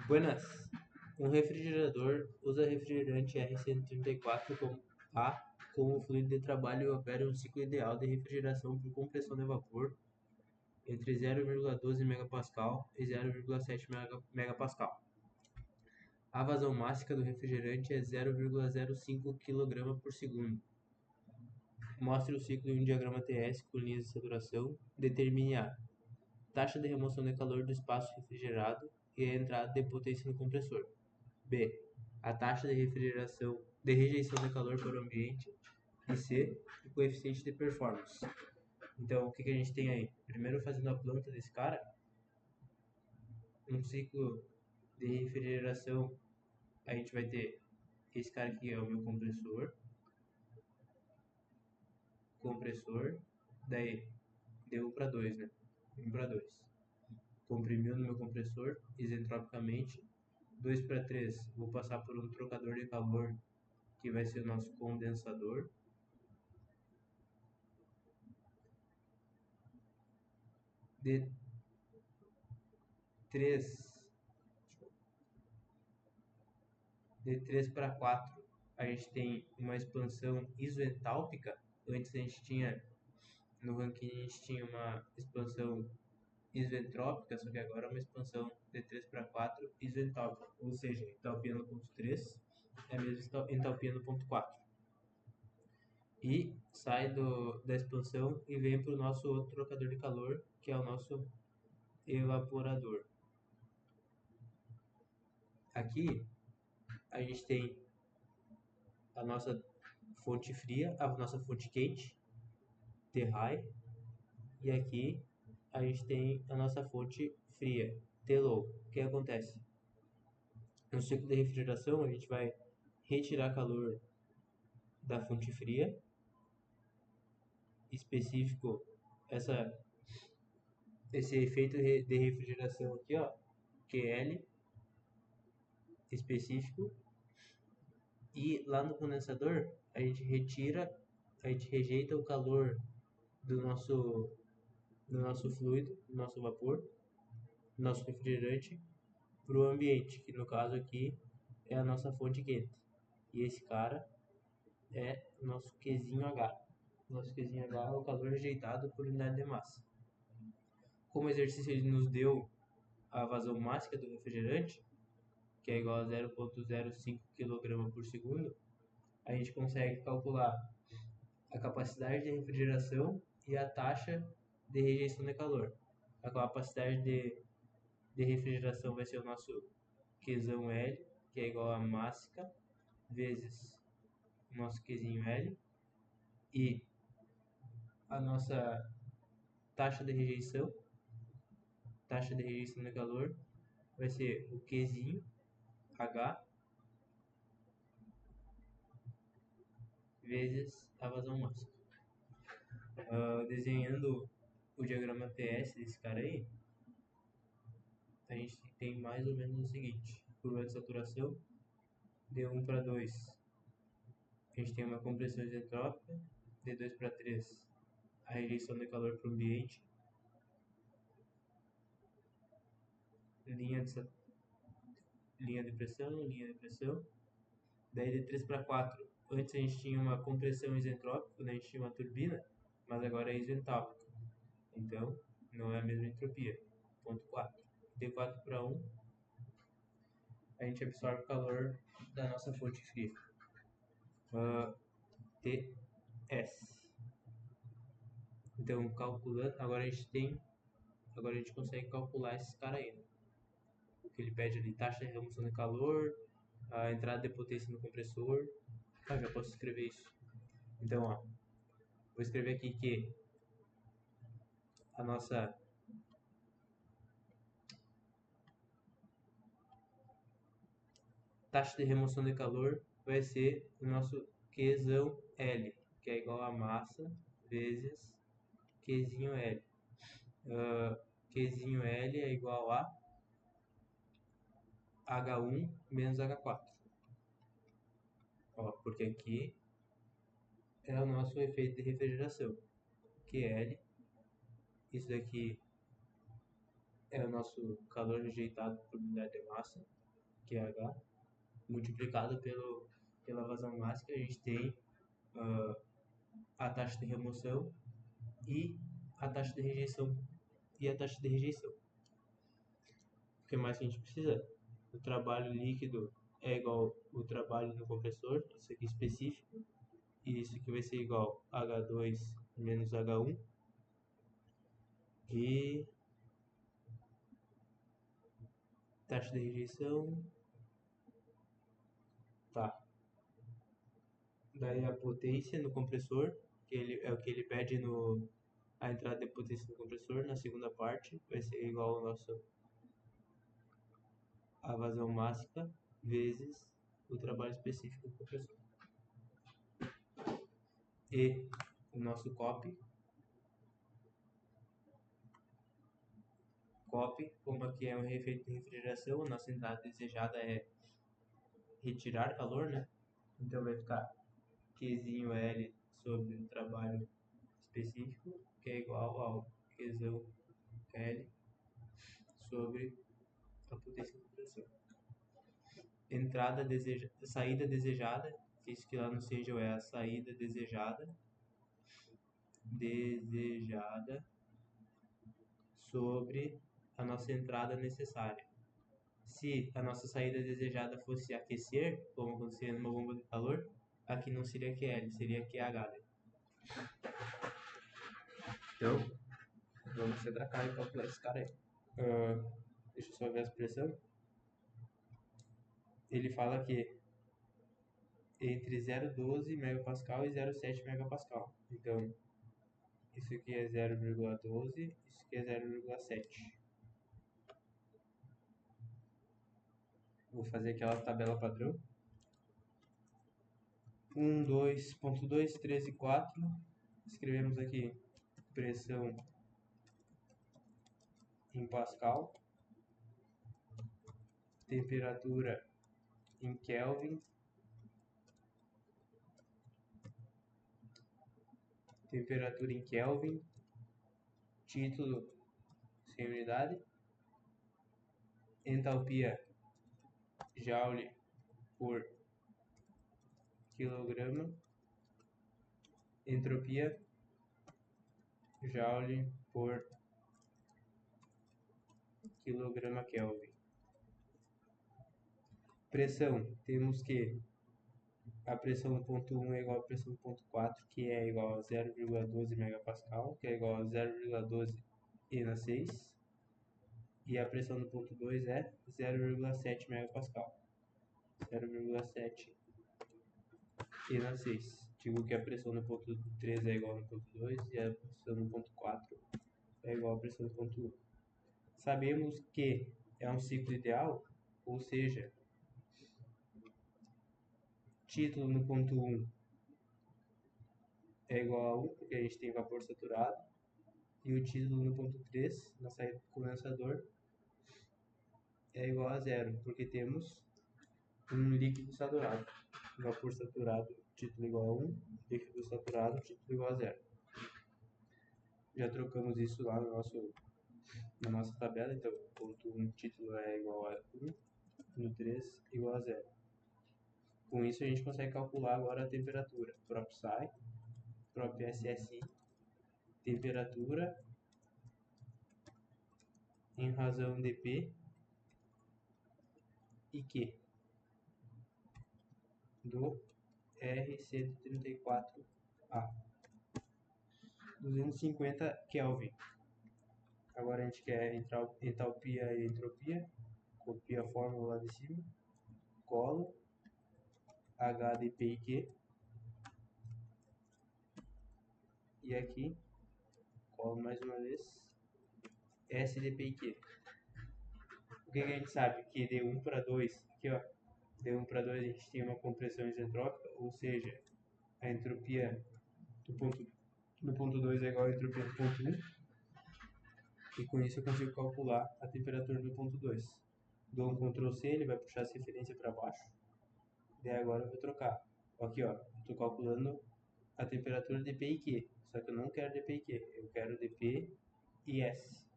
Buenas. Um refrigerador usa refrigerante R134A como fluido de trabalho e opera um ciclo ideal de refrigeração por compressão de vapor entre 0,12 MPa e 0,7 MPa. A vazão máxima do refrigerante é 0,05 kg por segundo. Mostre o ciclo em um diagrama TS com linhas de saturação. Determine a taxa de remoção de calor do espaço refrigerado e a entrada de potência no compressor. B. A taxa de rejeição de calor para o ambiente. E C. O coeficiente de performance. Então, o que a gente tem aí? Primeiro, fazendo a planta desse cara, um ciclo de refrigeração, a gente vai ter esse cara aqui é o meu compressor, daí deu 1 para 2, né? 1 para 2. Comprimiu no meu compressor isentropicamente. 2 para 3, vou passar por um trocador de calor, que vai ser o nosso condensador. De 3 para 4, a gente tem uma expansão isoentálpica. Antes a gente tinha, no Rankine, a gente tinha uma expansão isoentrópica, só que agora é uma expansão de 3 para 4 isoentálpica, ou seja, entalpia no ponto 3 é a mesma entalpia no ponto 4. E sai da expansão e vem para o nosso outro trocador de calor, que é o nosso evaporador. Aqui a gente tem a nossa fonte fria, a nossa fonte quente, T-high, e aqui a gente tem a nossa fonte fria, T-low. O que acontece? No ciclo de refrigeração, a gente vai retirar calor da fonte fria, específico esse efeito de refrigeração aqui, ó, QL, específico, e lá no condensador a gente rejeita o calor do nosso fluido, do nosso vapor, do nosso refrigerante para o ambiente, que no caso aqui é a nossa fonte quente. E esse cara é o nosso Qzinho H. O nosso Qzinho H é o calor rejeitado por unidade de massa. Como exercício ele nos deu a vazão máxima do refrigerante, que é igual a 0,05 kg por segundo, a gente consegue calcular a capacidade de refrigeração e a taxa de rejeição de calor. A capacidade de refrigeração vai ser o nosso Qzão L, que é igual a máxima vezes o nosso Qzinho L, e a nossa taxa de rejeição de calor vai ser o Qzinho H vezes a vazão máxima. Desenhando o diagrama TS desse cara aí, a gente tem mais ou menos o seguinte: curva de saturação, de 1 para 2, a gente tem uma compressão isentrópica, de 2 para 3, a rejeição de calor para o ambiente, linha de pressão, daí de 3 para 4, antes a gente tinha uma compressão isentrópica, quando a gente tinha uma turbina, mas agora é isentálpica, então não é a mesma entropia. Ponto 4. De 4 para 1, a gente absorve o calor da nossa fonte fria. TS. Então, calculando, agora a gente consegue calcular esses caras aí, né? O que ele pede ali, taxa de remoção de calor, a entrada de potência no compressor. Já posso escrever isso. Então, ó, vou escrever aqui que a nossa taxa de remoção de calor vai ser o nosso Qzão L, que é igual a massa vezes Qzinho L. Qzinho L é igual a H1 menos H4. Ó, porque aqui é o nosso efeito de refrigeração. QL, isso daqui é o nosso calor rejeitado por unidade de massa, que é H, multiplicado pela vazão máxima. A gente tem a taxa de remoção e a taxa de rejeição O que mais que a gente precisa? O trabalho líquido é igual o trabalho no compressor, isso aqui específico, e isso aqui vai ser igual H2 menos H1, e taxa de rejeição, tá. Daí a potência no compressor, que é o que ele pede a entrada de potência no compressor, na segunda parte, vai ser igual ao a vazão máxima vezes o trabalho específico do compressor. E o nosso COP, como aqui é um efeito de refrigeração, a nossa entrada desejada é retirar calor, né? Então vai ficar Qzinho L sobre o trabalho específico, que é igual ao Qzão L sobre a potência do compressor. Saída desejada, isso que lá no Sage é a saída desejada sobre a nossa entrada necessária. Se a nossa saída desejada fosse aquecer, como acontecia numa bomba de calor, aqui não seria QL, seria QH. Então, vamos ser da cara e calcular esse cara aí. Deixa eu só ver a expressão. Ele fala que entre 0,12 MPa e 0,7 MPa. Então, isso aqui é 0,12, isso aqui é 0,7. Vou fazer aquela tabela padrão. 1, 2.2, 3 e 4. Escrevemos aqui pressão em Pascal, temperatura em Kelvin, título sem unidade, entalpia Joule por quilograma, entropia Joule por quilograma Kelvin. Pressão, temos que a pressão no ponto 1 é igual à pressão no ponto 4, que é igual a 0,12 MPa, que é igual a 0,12 E na 6. E a pressão no ponto 2 é 0,7 MPa. 0,7 E na 6. Digo que a pressão no ponto 3 é igual no ponto 2 e a pressão no ponto 4 é igual à pressão no ponto 1. Sabemos que é um ciclo ideal, ou seja, título no ponto 1 é igual a 1, porque a gente tem vapor saturado, e o título no ponto 3, na saída do condensador, é igual a 0, porque temos um líquido saturado. Vapor saturado, título igual a 1, líquido saturado, título igual a 0. Já trocamos isso lá na nossa tabela, então ponto 1, título é igual a 1, no 3 igual a 0. Com isso a gente consegue calcular agora a temperatura, prop SI, prop SSI, temperatura em razão de P e Q do R134A, 250 Kelvin. Agora a gente quer entalpia e entropia, copia a fórmula lá de cima, colo H de P e Q, e aqui colo mais uma vez S de P e Q. O que a gente sabe? Que de 1 para 2, aqui ó, de 1 para 2 a gente tem uma compressão isentrópica, ou seja, a entropia do ponto 2 é igual à entropia do ponto 1, e com isso eu consigo calcular a temperatura do ponto 2. Dou um Ctrl C, ele vai puxar essa referência para baixo, daí agora eu vou trocar. Aqui ó, estou calculando a temperatura de P e Q, só que eu não quero de P e Q, eu quero de P e S.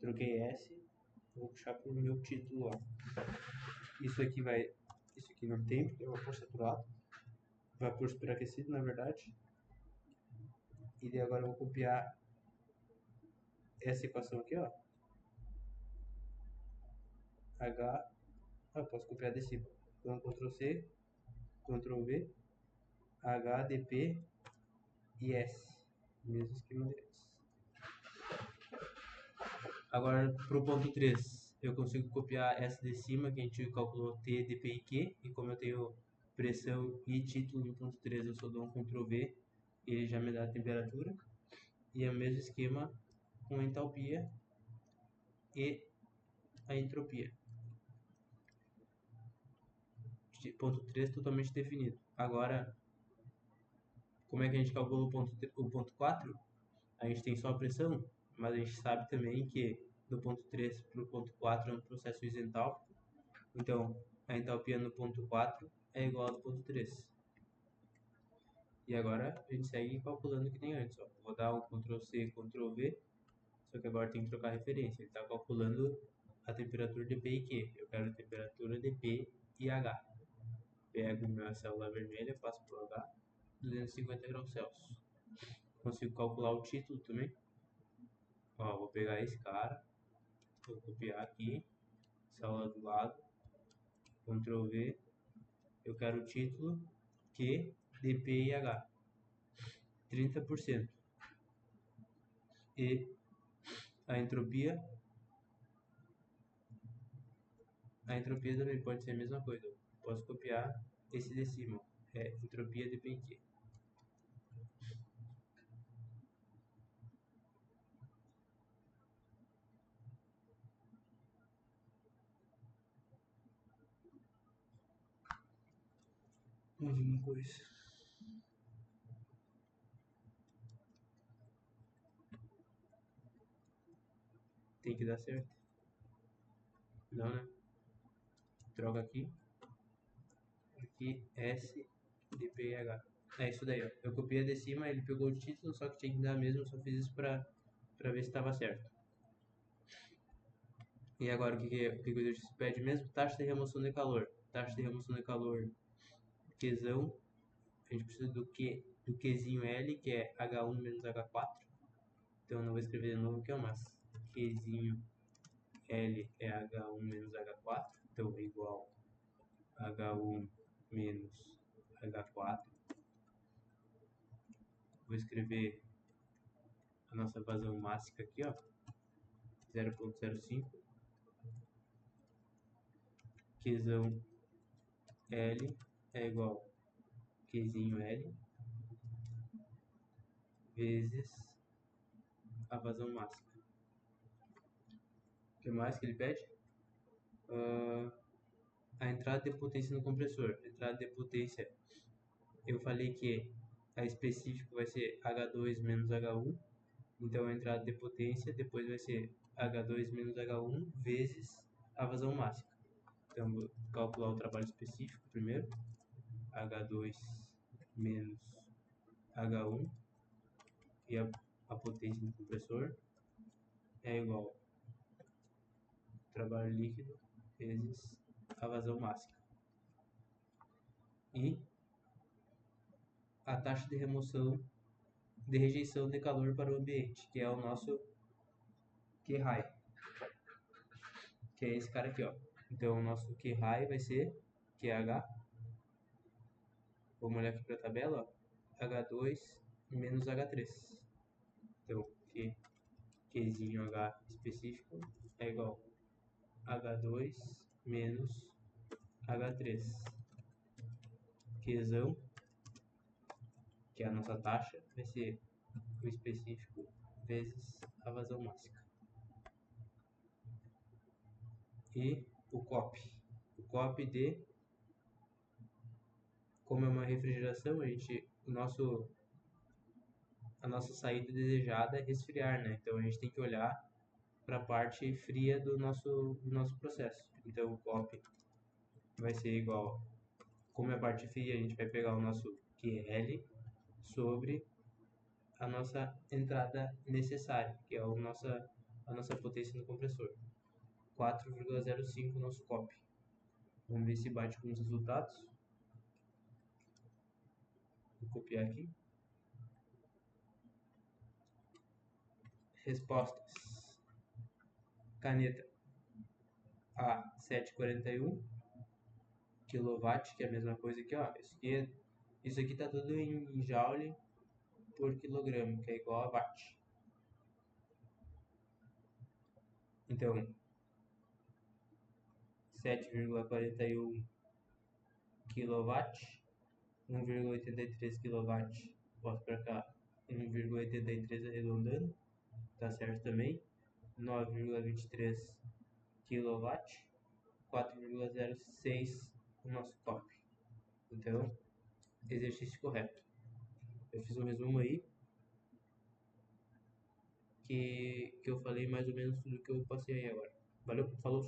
Troquei S vou puxar pro meu título lá. Isso aqui não tem, porque é vapor saturado. Vapor superaquecido, na verdade. E daí agora eu vou copiar essa equação aqui, ó. Eu posso copiar de cima. Então, Ctrl C, Ctrl V, H, DP e S. Mesmo esquema de antes. Agora, para o ponto 3, eu consigo copiar essa de cima, que a gente calculou T, DP e Q. E como eu tenho pressão e título no ponto 3, eu só dou um Ctrl V e ele já me dá a temperatura. E é o mesmo esquema com a entalpia e a entropia. Ponto 3 totalmente definido. Agora, como é que a gente calcula o ponto 4? A gente tem só a pressão, mas a gente sabe também que do ponto 3 para o ponto 4 é um processo isentálpico. Então, a entalpia no ponto 4 é igual ao do ponto 3. E agora a gente segue calculando que nem antes. Ó. Vou dar um Ctrl C, Ctrl V, só que agora tem que trocar a referência. Ele está calculando a temperatura de P e Q. Eu quero a temperatura de P e H. Pego minha célula vermelha, passo por H, 250 graus Celsius. Consigo calcular o título também. Ó, vou pegar esse cara, vou copiar aqui, célula do lado, Ctrl V, eu quero o título, Q, DP e H, 30%. E a entropia também pode ser a mesma coisa. Posso copiar esse de cima, é entropia de P e Q. Mais uma coisa. Tem que dar certo. Não, né? Troca aqui. Aqui, S, DP e H. É isso daí, ó. Eu copiei de cima, ele pegou o título, só que tinha que dar mesmo, eu só fiz isso pra ver se estava certo. E agora, o que o exercício pede mesmo? Taxa de remoção de calor. Taxa de remoção de calor, Qzão. A gente precisa do Qzinho L, que é H1 menos H4. Então, eu não vou escrever de novo que é o mas Qzinho L é H1 menos H4. Então, é igual a H1 menos H4. Vou escrever a nossa vazão máxima aqui, ó. 0,05. Qzão L é igual a Qzinho L vezes a vazão máxima. O que mais que ele pede? A entrada de potência no compressor. Entrada de potência, eu falei que a específico vai ser H2 menos H1. Então a entrada de potência depois vai ser H2 menos H1 vezes a vazão máxima. Então vou calcular o trabalho específico primeiro. H2 menos H1 e a potência do compressor é igual ao trabalho líquido vezes a vazão máxima. E a taxa de remoção de rejeição de calor para o ambiente, que é o nosso Qhigh, que é esse cara aqui, ó. Então o nosso Qhigh vai ser QH. Vamos olhar aqui para a tabela, ó. H2 menos H3. Então Qzinho H específico é igual a H2 menos H3. Qzão, que é a nossa taxa, vai ser o específico vezes a vazão máxima. E o COP. O COP de, como é uma refrigeração, a nossa saída desejada é resfriar, né? Então a gente tem que olhar para a parte fria do nosso processo. Então o COP vai ser igual, como é a parte fria, a gente vai pegar o nosso QL sobre a nossa entrada necessária, que é a nossa potência no compressor. 4,05 nosso copy. Vamos ver se bate com os resultados. Vou copiar aqui. Respostas. Caneta A 7,41 kW, que é a mesma coisa aqui, ó. Isso aqui tá tudo em joule por quilograma, que é igual a watt. Então, 7,41 kW, 1,83 kW, posso para cá, 1,83 arredondando, tá certo também, 9,23 kW, 4,06 o nosso top. Então, exercício correto. Eu fiz um resumo aí, que eu falei mais ou menos tudo que eu passei aí agora. Valeu, falou!